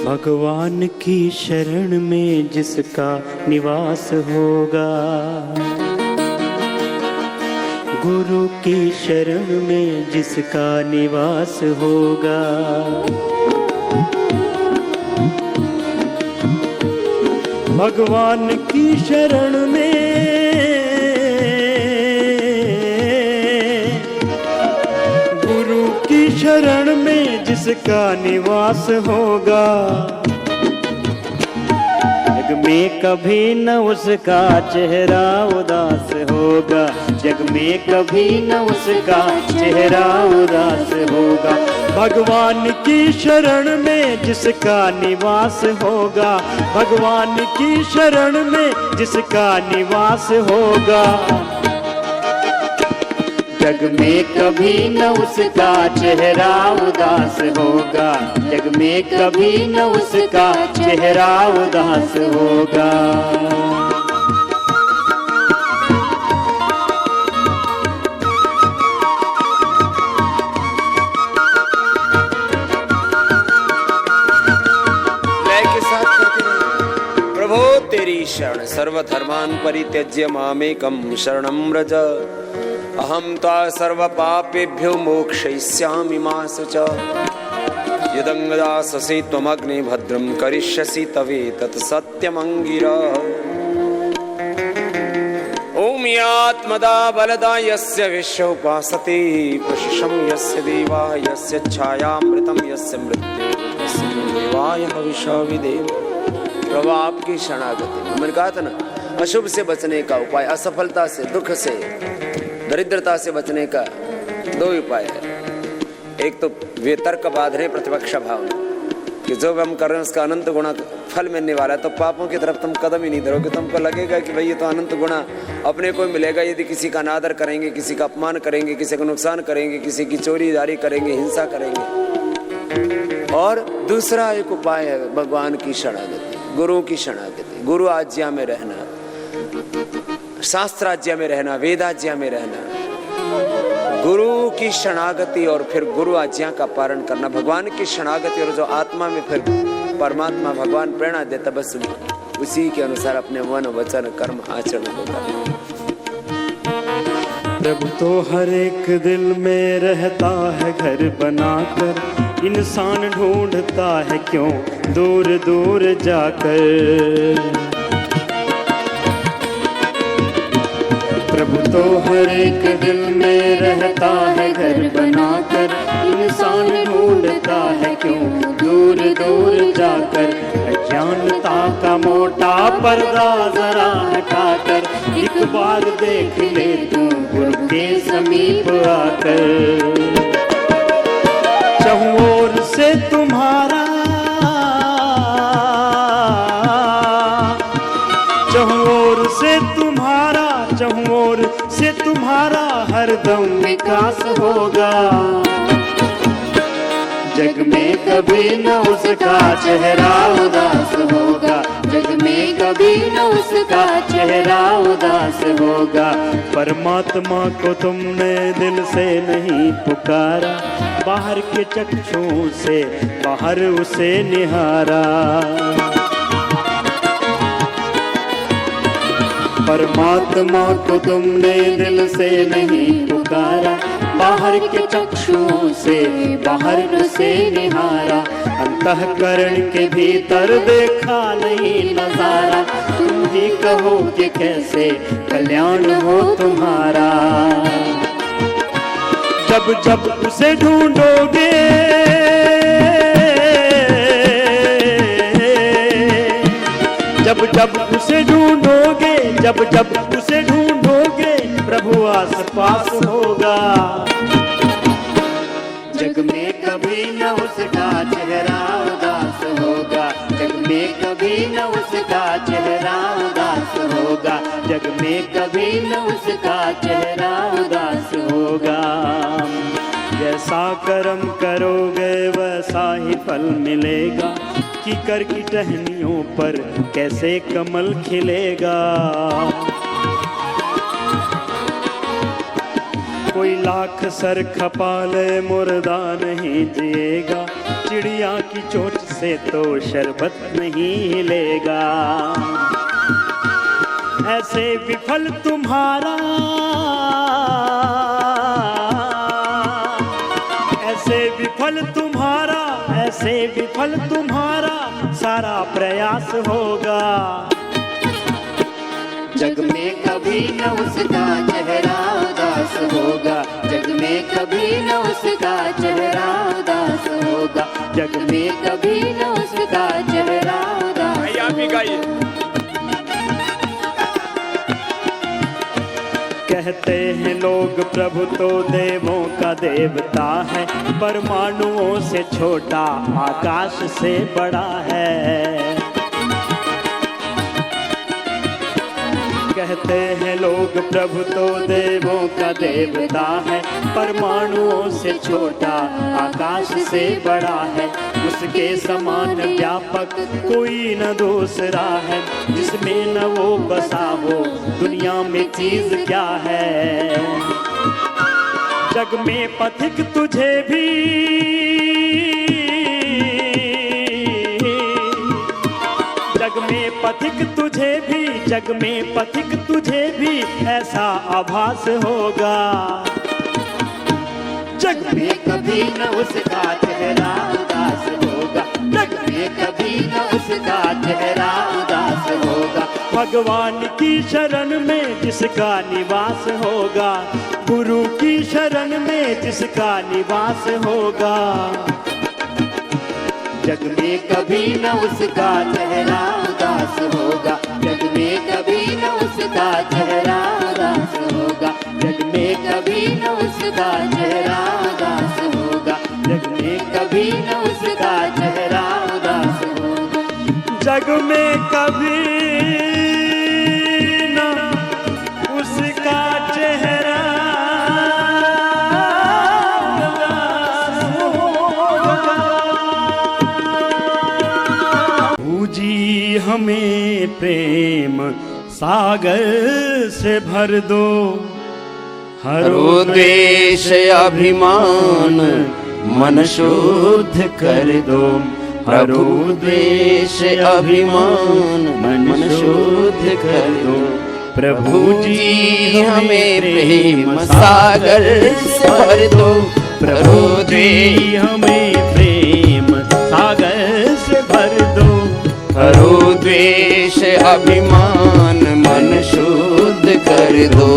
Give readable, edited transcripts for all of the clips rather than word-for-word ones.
भगवान की शरण में जिसका निवास होगा, गुरु की शरण में जिसका निवास होगा, भगवान की शरण में, गुरु की शरण में जिसका निवास होगा, जग में कभी न उसका चेहरा उदास होगा, जग में कभी न उसका चेहरा उदास होगा, भगवान की शरण में जिसका निवास होगा, भगवान की शरण में जिसका निवास होगा, जग में कभी न उसका चेहरा उदास होगा, जग में कभी न उसका चेहरा उदास होगा। प्रभो तेरी शरण सर्वधर्मान् परित्यज्य मामेकं शरणं व्रज, अहं त्वा सर्वपापेभ्यो मोक्षयिष्यामि मा शुच, यदङ्गदास्यसि त्वमग्ने भद्रं करिष्यसि तवेतत् सत्यमङ्गिरः। ॐ यात्मदा बलदा यस्य विश्व उपासते, प्रशंसं यस्य देवा यस्य छायामृतं यस्य मृत्युर्यस्य देवाय हविषा विधेम। प्रभु आपकी शरणागति। मैंने कहा था ना, अशुभ से बचने का उपाय, असफलता से, दुख से, दरिद्रता से बचने का दो उपाय है। एक तो वितर्क बाधने प्रतिपक्ष भावना कि जो हम कर रहे हैं उसका अनंत गुणा फल मिलने वाला है, तो पापों की तरफ तुम कदम ही नहीं धरोगे। तुमको लगेगा कि भाई ये तो अनंत गुणा अपने को मिलेगा यदि किसी का अनादर करेंगे, किसी का अपमान करेंगे, किसी का नुकसान करेंगे, किसी की चोरी जारी करेंगे, हिंसा करेंगे। और दूसरा एक उपाय है भगवान की शरणागति, गुरु की शरणागति, गुरु आज्ञा में रहना, शास्त्र आज्ञा में रहना, वेद आज्ञा में रहना, गुरु की शरणागति और फिर गुरु आज्ञा का पालन करना, भगवान की शरणागति। और जो आत्मा में फिर परमात्मा भगवान प्रेरणा देता, बस उसी के अनुसार अपने मन वचन कर्म आचरण को करना। प्रभु तो हर एक दिल में रहता है घर बनाकर, इंसान ढूंढता है क्यों दूर दूर जाकर। प्रभु तो हर एक दिल में रहता है घर बनाकर, इंसान ढूंढता है क्यों दूर दूर जाकर। अज्ञानता का मोटा पर्दा जरा हटाकर, एक बार देख ले तू गुरु के समीप आकर। चहुं ओर से तुम्हारा, चहुं ओर से तुम्हारा, चहुं ओर से तुम्हारा हरदम विकास होगा। जग में कभी न उसका चेहरा उदास होगा, जग में कभी न उसका चेहरा उदास होगा। परमात्मा को तुमने दिल से नहीं पुकारा, बाहर के चक्षुओं से बाहर उसे निहारा। परमात्मा को तुमने दिल से नहीं पुकारा, बाहर के चक्षुओं से बाहर उसे निहारा। अंतःकरण के भीतर देखा नहीं नजारा, तुम ही कहो कि कैसे कल्याण हो तुम्हारा। जब जब उसे ढूंढोगे, जब जब उसे ढूंढोगे, जब जब उसे ढूंढोगे, प्रभु आस पास होगा। जग में कभी न उसका चेहरा उदास होगा, जग में कभी न उसका चेहरा उदास होगा, जग में कभी न उसका चेहरा उदास होगा। जैसा कर्म करोगे वैसा ही फल मिलेगा, कीकर की टहनियों पर कैसे कमल खिलेगा। कोई लाख सर खपा ले मुर्दा नहीं जिएगा, चिड़िया की चोंच से तो शरबत नहीं हिलेगा। ऐसे विफल तुम्हारा, ऐसे विफल तुम्हारा, ऐसे विफल तुम्हारा सारा प्रयास होगा। जग में कभी न उसका चेहरा उदास होगा, जग में कभी न उसका चेहरा उदास होगा, जग में कभी न उसका चेहरा उदास होगा। आप ही गाइए। कहते हैं लोग प्रभु तो देवों का देवता है, परमाणुओं से छोटा आकाश से बड़ा है। कहते हैं लोग प्रभु तो देवों का देवता है, परमाणुओं से छोटा आकाश से बड़ा है। उसके समान व्यापक कोई न दूसरा है, जिसमें न वो बसा हो दुनिया में चीज क्या है। जग में पथिक तुझे भी, जग में पथिक तुझे भी, जग में पथिक तुझे भी ऐसा आभास होगा। जग में कभी न उसका चेहरा उदास होगा, जग में कभी न उसका चेहरा उदास होगा। भगवान की शरण में जिसका निवास होगा, गुरु की शरण में जिसका निवास होगा। जग में कभी न उसका चेहरा उदास होगा, जग में कभी न उसका चेहरा उदास होगा, जग में कभी न उसका चेहरा उदास होगा, जग में कभी न उसका चेहरा उदास होगा। जग में कभी न उसका चेहरा हमें प्रेम सागर से भर दो, हरो द्वेष अभिमान मन शुद्ध कर दो, हरो द्वेष अभिमान मन शुद्ध कर दो। प्रभु जी हमें प्रेम सागर से भर दो, प्रभु जी हमें प्रेम सागर से भर दो। हरो द्वेष अभिमान मन शुद्ध कर दो,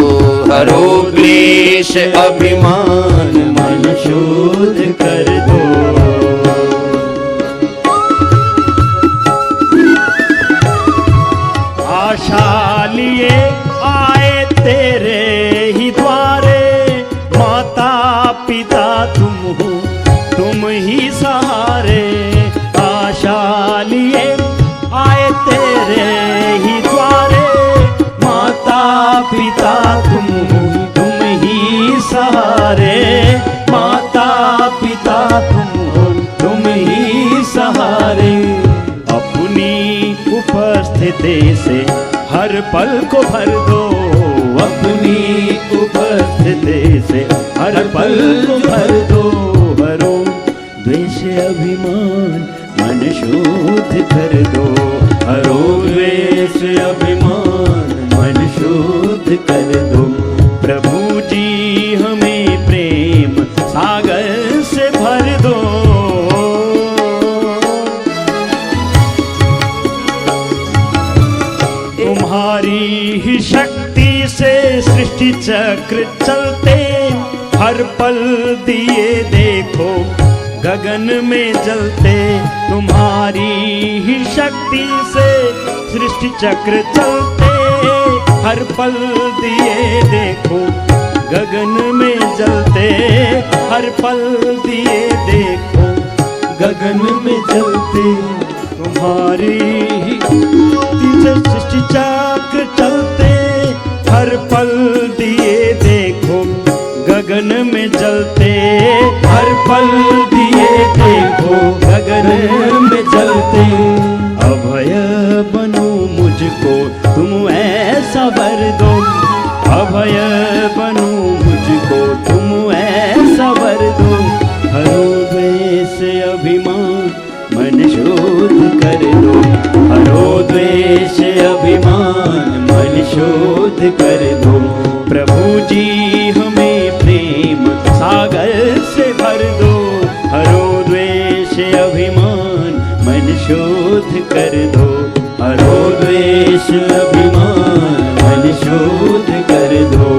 हरो द्वेष अभिमान मन शुद्ध कर दो। आशा लिए आए तेरे ही द्वारे, माता पिता तुम हो तुम ही सहारे। आशा लिए आए तेरे ही द्वारे, माता पिता तुम हो तुम ही सहारे। माता पिता तुम हो तुम ही सहारे। अपनी उपस्थिति से हर पल को भर दो, अपनी उपस्थिति से हर पल को भर दो। भरो द्वेष अभिमान मन शुद्ध कर दो, हरो द्वेष अभिमान मन शुद्ध कर दो। प्रभु जी हमें प्रेम सागर से भर दो। तुम्हारी ही शक्ति से सृष्टि चक्र चलते, हर पल दिए देखो गगन में जलते। तुम्हारी ही शक्ति से सृष्टि चक्र चलते, हर पल दिए देखो गगन में जलते। हर पल दिए देखो गगन में जलते। तुम्हारी ही सृष्टि चक्र चलते, हर पल दिए देखो गगन में जलते। हर पल दिए देखो गगन में जलते। अभय बनो मुझको तुम ऐसा वर दो, अभय बनो मुझको तुम ऐसा वर दो। हरो द्वेष अभिमान अभिमान मन शुद्ध कर दो। हरो द्वेष अभिमान मन शुद्ध कर दो। प्रभु जी हमें प्रेम सागर से भर दो। हरो द्वेष अभिमान मन शुद्ध कर दो। हरो द्वेष अभिमान मन शुद्ध कर दो।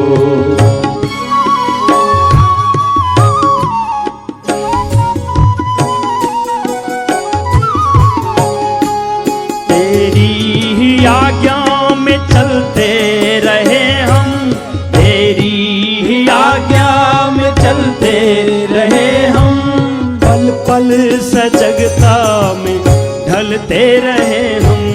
आज्ञा में चलते रहे हम, तेरी ही आज्ञा में चलते रहे हम। पल पल सजगता में ढलते रहे हम,